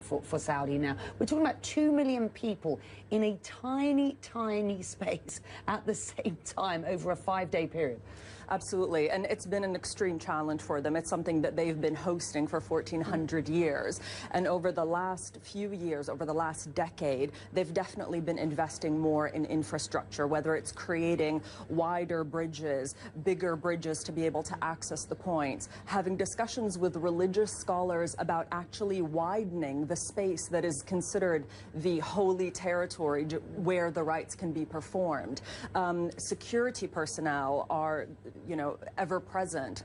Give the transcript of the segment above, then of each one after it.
for Saudi now. We're talking about 2 million people in a tiny, tiny space at the same time over a 5-day period. Absolutely, and it's been an extreme challenge for them. It's something that they've been hosting for 1,400 years. And over the last few years, over the last decade, they've definitely been investing more in infrastructure, whether it's creating wider bridges, bigger bridges to be able to access the points, having discussions with religious scholars about actually widening the space that is considered the holy territory where the rites can be performed. Security personnel are ever present.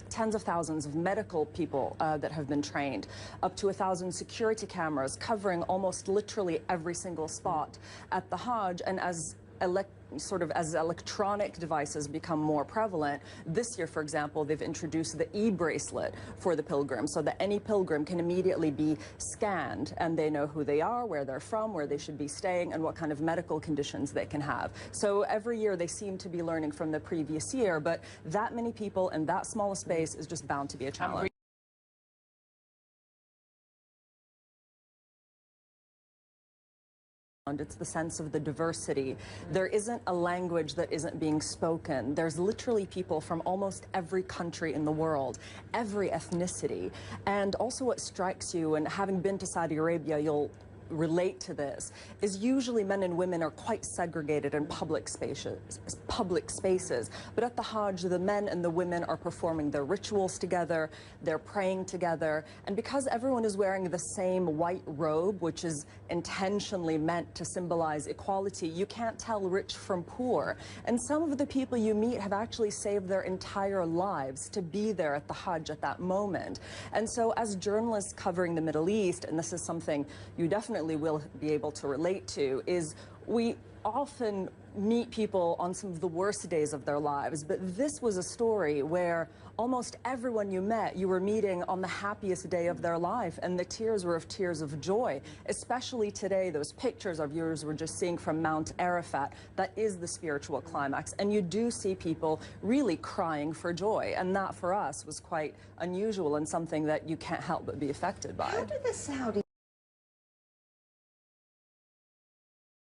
Tens of thousands of medical people that have been trained, up to 1,000 security cameras covering almost literally every single spot at the Hajj. And as electronic devices become more prevalent, this year, for example, they've introduced the e-bracelet for the pilgrim, so that any pilgrim can immediately be scanned and they know who they are, where they're from, where they should be staying, and what kind of medical conditions they can have. So every year they seem to be learning from the previous year, but that many people in that small a space is just bound to be a challenge. It's the sense of the diversity. There isn't a language that isn't being spoken. There's literally people from almost every country in the world, every ethnicity. And also what strikes you, and having been to Saudi Arabia, you'll relate to this, is usually men and women are quite segregated in public spaces. But at the Hajj, the men and the women are performing their rituals together, they're praying together, and because everyone is wearing the same white robe, which is intentionally meant to symbolize equality, you can't tell rich from poor. And some of the people you meet have actually saved their entire lives to be there at the Hajj at that moment. And so as journalists covering the Middle East, and this is something you definitely will be able to relate to, is we often meet people on some of the worst days of their lives, but this was a story where almost everyone you met, you were meeting on the happiest day of their life, and the tears were of tears of joy, especially today. Those pictures our viewers were just seeing from Mount Arafat, that is the spiritual climax, and you do see people really crying for joy, and that for us was quite unusual and something that you can't help but be affected by. How do the Saudi